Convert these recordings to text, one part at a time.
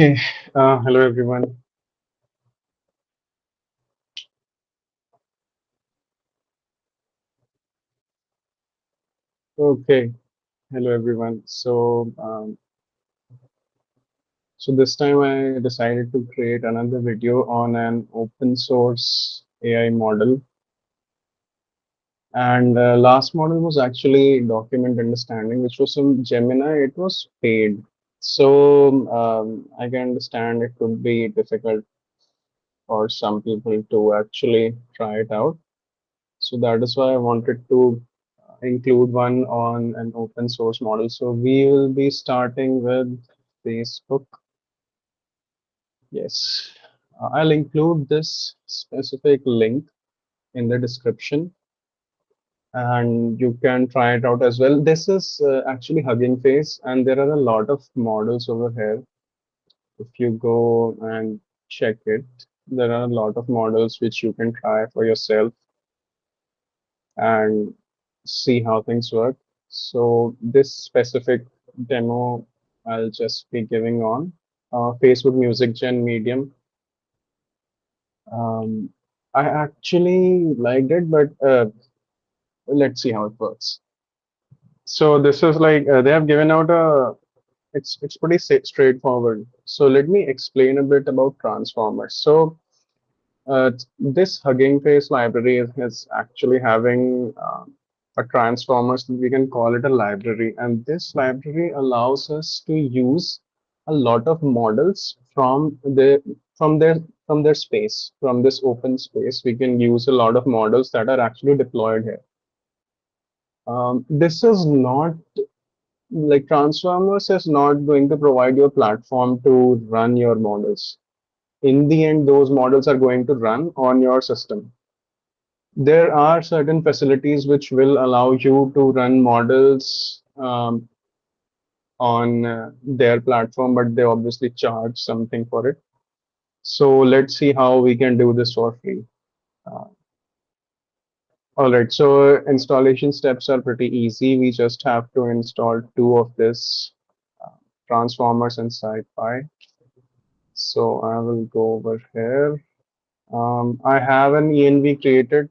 Okay, hello everyone. Okay, hello everyone. So this time I decided to create another video on an open source AI model. And last model was actually document understanding, which was from Gemini. It was paid. So I can understand it could be difficult for some people to actually try it out. So that is why I wanted to include one on an open source model. So we will be starting with Facebook. Yes. I'll include this specific link in the description and you can try it out as well. This is actually Hugging Face, and there are a lot of models over here. If you go and check it, there are a lot of models which you can try for yourself and see how things work. So this specific demo I'll just be giving on Facebook musicgen medium. Um, I actually liked it, but let's see how it works. So this is like they have given out a it's pretty straightforward. So let me explain a bit about transformers. So this Hugging Face library is actually having a transformers. We can call it a library, and this library allows us to use a lot of models from their from their space, from this open space. We can use a lot of models that are actually deployed here. This is not like Transformers is not going to provide you a platform to run your models. In the end, those models are going to run on your system. There are certain facilities which will allow you to run models on their platform, but they obviously charge something for it. So let's see how we can do this for free. Uh, all right, so installation steps are pretty easy. We just have to install two of this uh, transformers and SciPy. So I will go over here. I have an ENV created.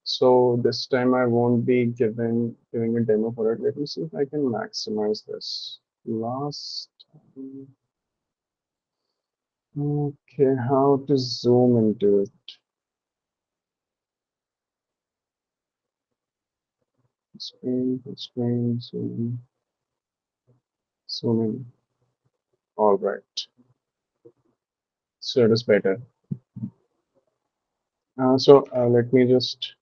So this time I won't be giving a demo for it. Let me see if I can maximize this. Last time. Okay, how to zoom into it? Screen, zoom in. All right. So it is better. So let me just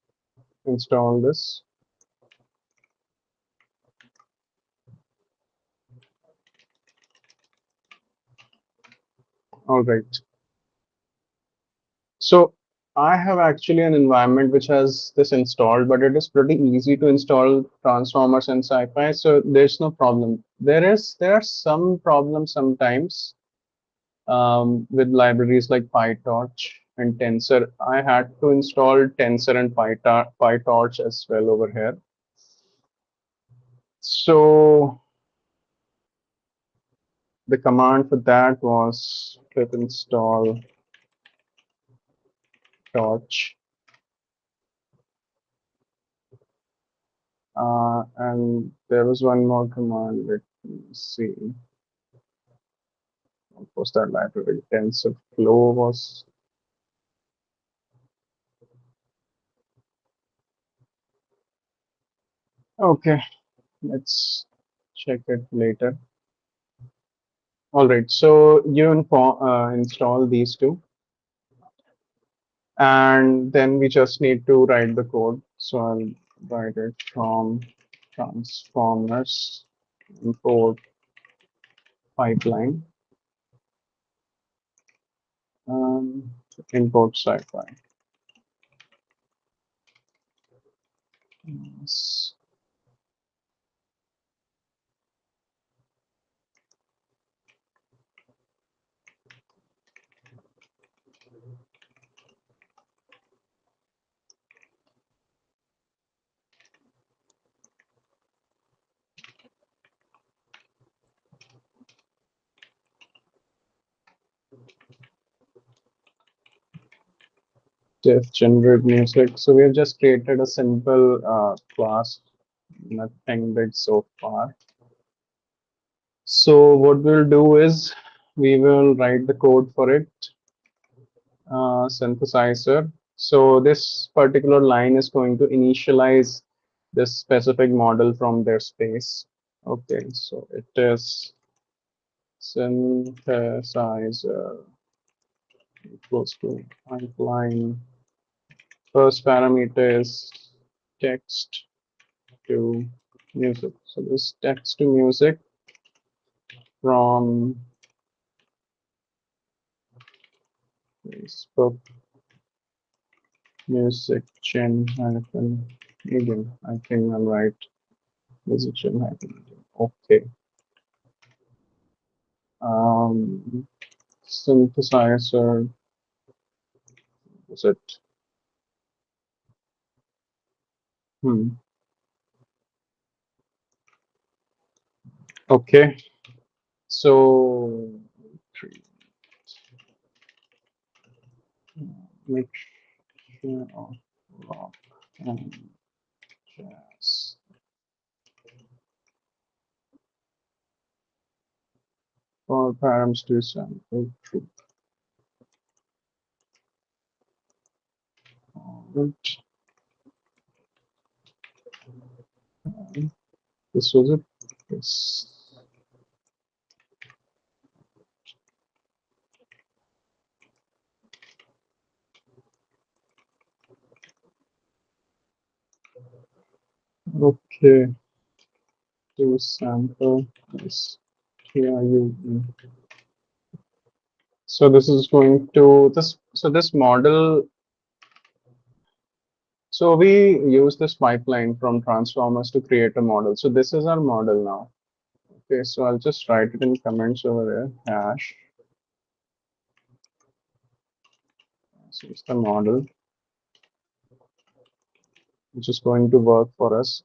install this. All right. So I have actually an environment which has this installed, but it is pretty easy to install transformers and SciPy, so there's no problem. There are some problems sometimes with libraries like PyTorch and Tensor. I had to install Tensor and PyTorch as well over here. So the command for that was pip install torch. And there was one more command. Let me see. What was that library? TensorFlow was. Okay, let's check it later. All right, so you install these two, and then we just need to write the code. So I'll write it from transformers import pipeline um, import SciPy. Yes. Just generate music. So we have just created a simple class, nothing big so far. So what we'll do is we will write the code for it, synthesizer. So this particular line is going to initialize this specific model from their space. Okay, so it is synthesizer equals to line. First parameter is text to music. So this text to music from Facebook musicgen hyphen medium. I think I'm right. Musicgen hyphen medium. Okay. Um, synthesizer. Is it? Hmm. Okay. So mixture of rock and jazz. For params to sample true. Alright. This was it. Yes. Okay. To sample is KIUE. So this is going to this. So this model. So we use this pipeline from transformers to create a model. So this is our model now. Okay. So I'll just write it in comments over there. Hash. So it's the model which is going to work for us.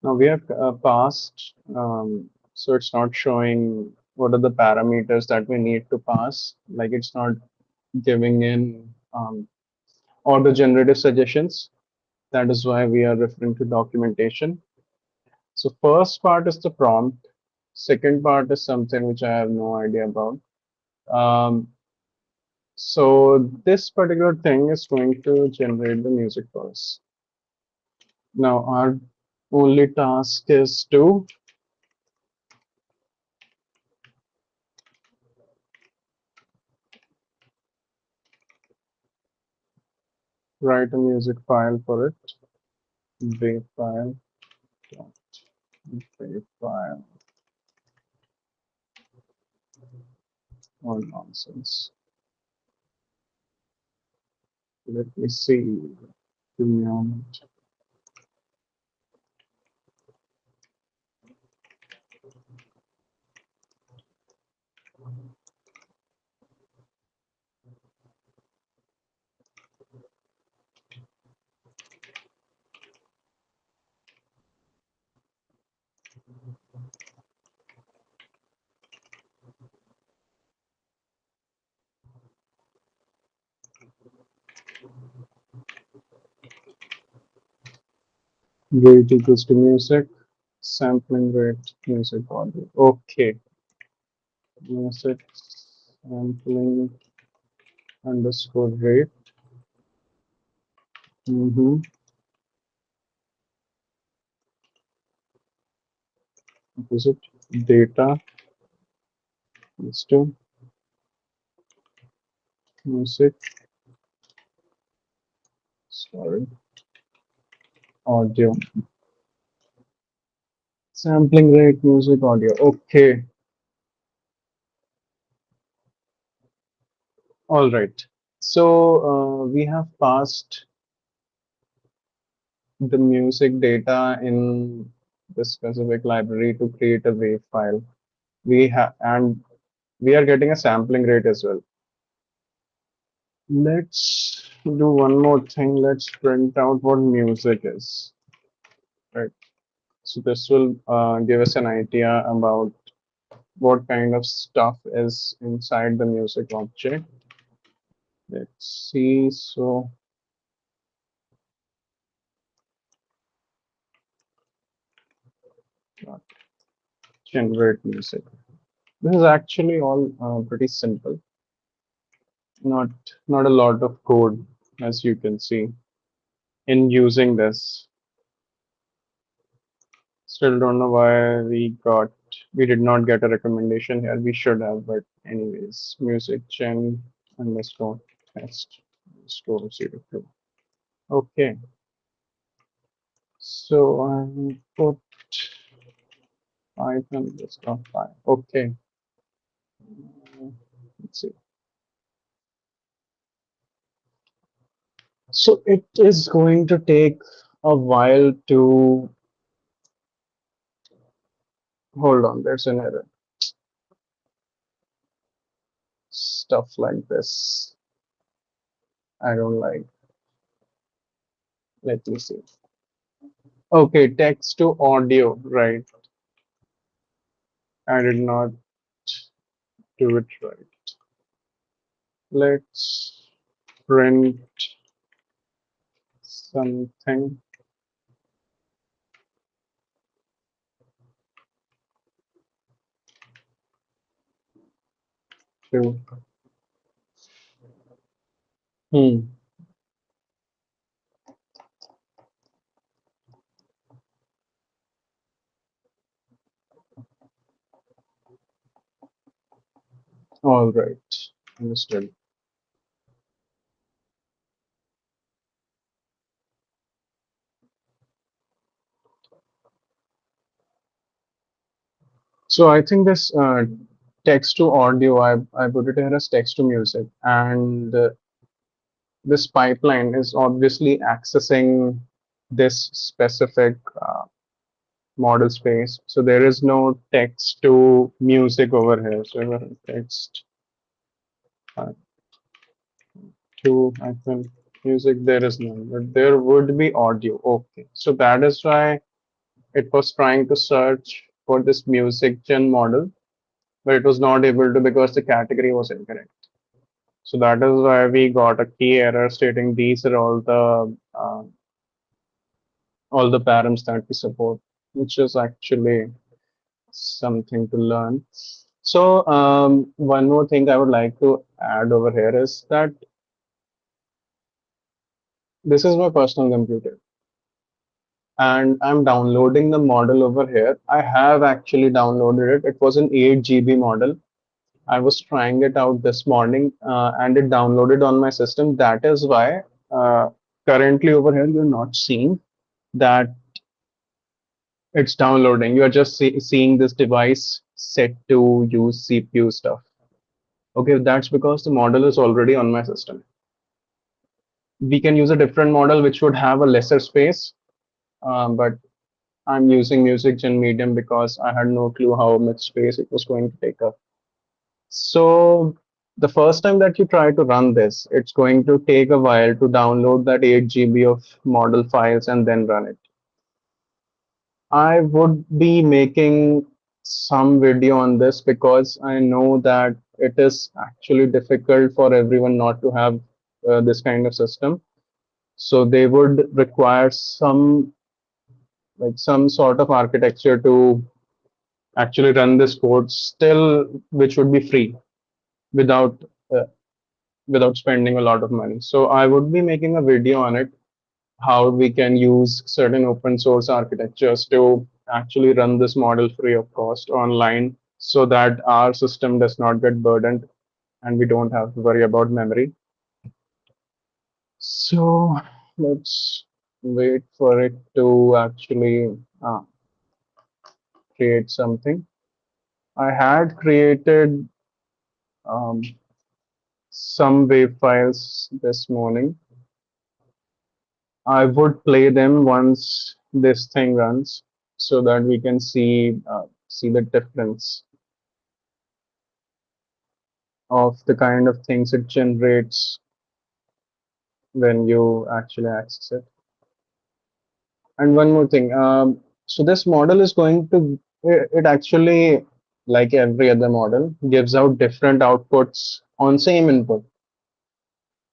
Now we have passed, so it's not showing what are the parameters that we need to pass. Like it's not giving in auto generative suggestions. That is why we are referring to documentation. So first part is the prompt. Second part is something which I have no idea about. Um, so this particular thing is going to generate the music for us. Now our only task is to write a music file for it. Wave file. Wave file. All nonsense. Let me see. Give me a moment. Rate equals to music. Sampling rate, music audio. Okay. Music sampling underscore rate. Mm-hmm. What is it? Data is to music. Sorry. Audio. Sampling rate, music audio. Okay. All right. So we have passed the music data in the specific library to create a wave file. We have and we are getting a sampling rate as well. Let's do one more thing. Let's print out what music is. Right. So this will give us an idea about what kind of stuff is inside the music object. Let's see. So uh, generate music. This is actually all pretty simple. Not not a lot of code, as you can see in using this. Still don't know why we did not get a recommendation here. We should have, but anyways, musicgen underscore test underscore 02. Okay, so I put Python underscore 5. Okay, let's see. So it is going to take a while to hold on. There's an error. Stuff like this. I don't like. Let me see. Okay, text to audio. Right. I did not do it right. Let's print something to. Hmm. All right. Understood. So I think this text to audio, I put it here as text to music, and this pipeline is obviously accessing this specific model space. So there is no text to music over here. So text uh, to hyphen music, there is none, but there would be audio. Okay, so that is why it was trying to search for this music gen model, but it was not able to because the category was incorrect. So that is why we got a key error stating these are all the params that we support, which is actually something to learn. So one more thing I would like to add over here is that this is my personal computer and I'm downloading the model over here. I have actually downloaded it. It was an 8 GB model. I was trying it out this morning and it downloaded on my system. That is why currently over here you're not seeing that it's downloading. You're just seeing this device set to use CPU stuff. Okay, that's because the model is already on my system. We can use a different model which would have a lesser space, but I'm using musicgen medium because I had no clue how much space it was going to take up. So the first time that you try to run this, it's going to take a while to download that 8 GB of model files and then run it. I would be making some video on this because I know that it is actually difficult for everyone not to have this kind of system. So they would require some sort of architecture to actually run this code still, which would be free without uh, without spending a lot of money. So I would be making a video on it, how we can use certain open source architectures to actually run this model free of cost online so that our system does not get burdened and we don't have to worry about memory. So let's wait for it to actually create something. I had created um, some wave files this morning. I would play them once this thing runs so that we can see the difference of the kind of things it generates when you actually access it. And one more thing, so this model is going to it actually like every other model, gives out different outputs on same input.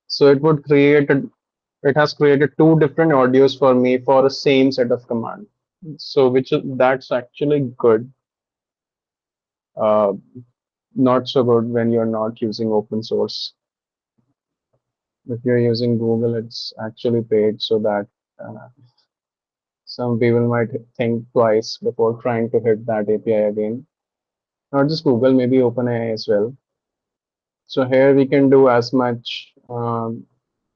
So it has created two different audios for me for the same set of command. So that's actually good. Uh, Not so good when you're not using open source. If you're using Google, it's actually paid so that uh, some people might think twice before trying to hit that API again. Not just Google, maybe OpenAI as well. So here we can do as much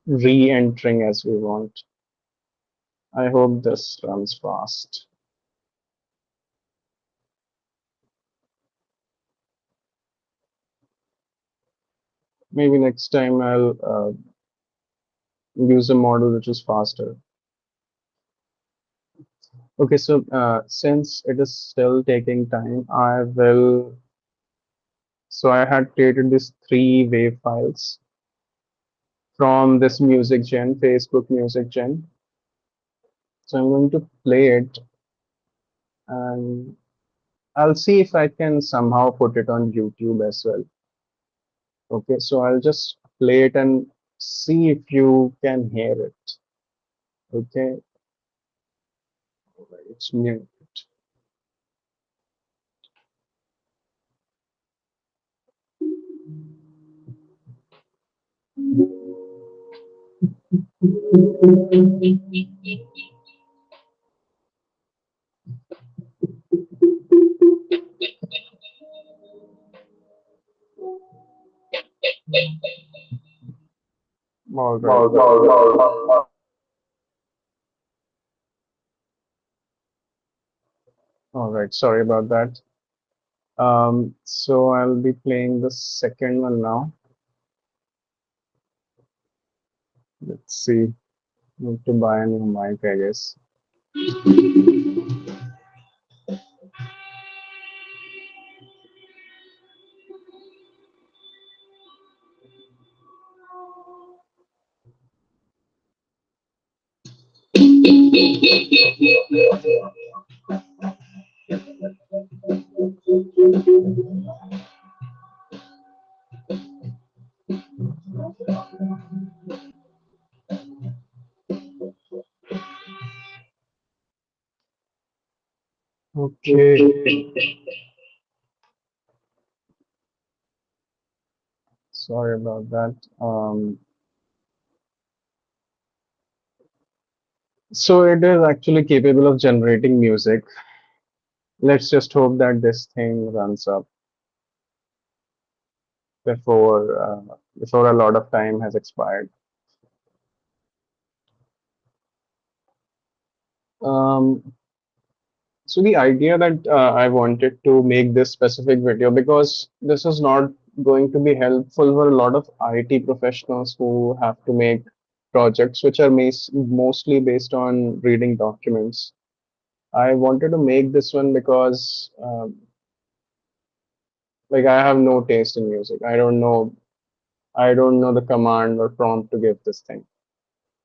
re-entering as we want. I hope this runs fast. Maybe next time I'll use a model which is faster. Okay, so since it is still taking time, I will. So I had created these three wave files from this musicgen, Facebook musicgen. So I'm going to play it and I'll see if I can somehow put it on YouTube as well. Okay, so I'll just play it and see if you can hear it. Okay, it's mute. All right, all right. Sorry about that. So I'll be playing the second one now. Let's see. Need to buy a new mic, I guess. Okay. Sorry about that. So it is actually capable of generating music. Let's just hope that this thing runs up before a lot of time has expired. Um, so the idea that I wanted to make this specific video because this is not going to be helpful for a lot of IT professionals who have to make projects which are mostly based on reading documents. I wanted to make this one because like I have no taste in music. I don't know the command or prompt to give this thing.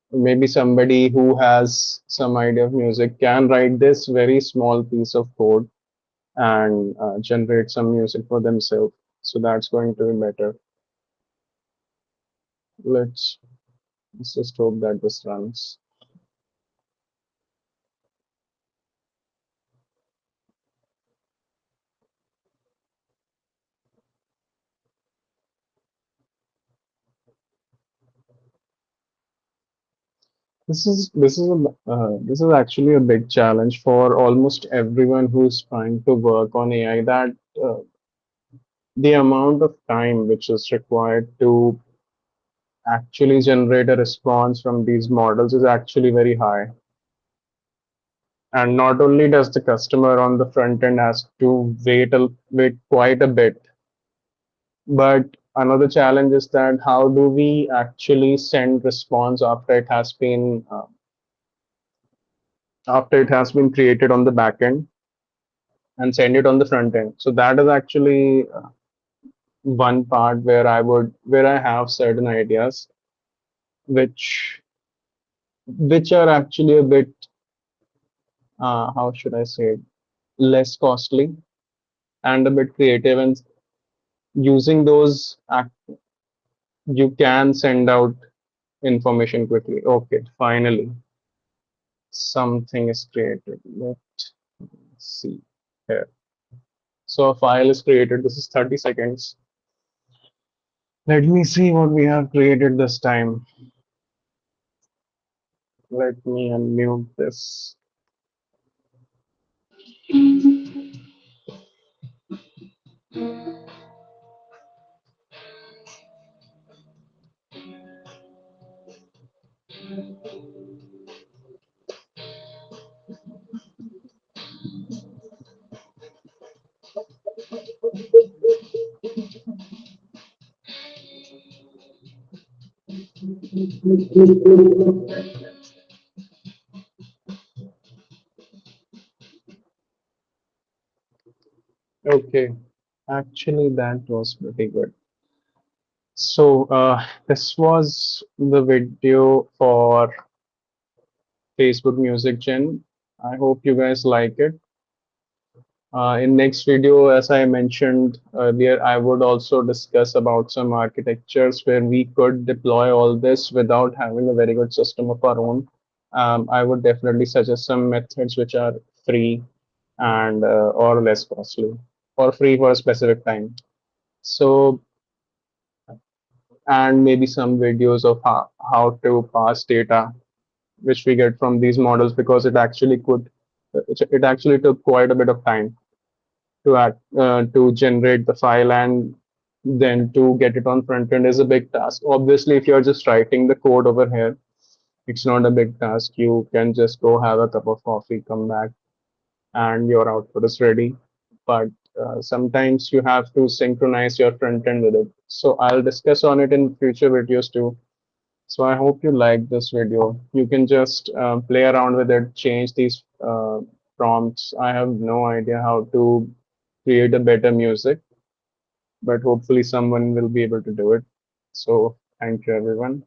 Maybe somebody who has some idea of music can write this very small piece of code and generate some music for themselves. So that's going to be better. Let's, let's just hope that this runs. This is actually a big challenge for almost everyone who's trying to work on AI. That the amount of time which is required to actually generate a response from these models is actually very high. And not only does the customer on the front end has to wait quite a bit, but another challenge is that how do we actually send response after it has been created on the back end and send it on the front end. So that is actually one part where I have certain ideas which are actually a bit how should I say it, less costly. and a bit creative, and using those you can send out information quickly. Okay, finally something is created. Let's see here. So a file is created. This is 30 seconds. Let me see what we have created this time. Let me unmute this. Okay, actually that was pretty good. So this was the video for Facebook Music Gen. I hope you guys like it. In next video, as I mentioned earlier, I would also discuss about some architectures where we could deploy all this without having a very good system of our own. I would definitely suggest some methods which are free and or less costly, or free for a specific time. So, and maybe some videos of how to pass data which we get from these models, because it actually took quite a bit of time to generate the file, and then to get it on front end is a big task. Obviously, if you're just writing the code over here, it's not a big task. You can just go have a cup of coffee, come back, and your output is ready. But sometimes you have to synchronize your front end with it. So I'll discuss on it in future videos too. So I hope you like this video. You can just play around with it, change these prompts. I have no idea how to create a better music, but hopefully someone will be able to do it. So thank you, everyone.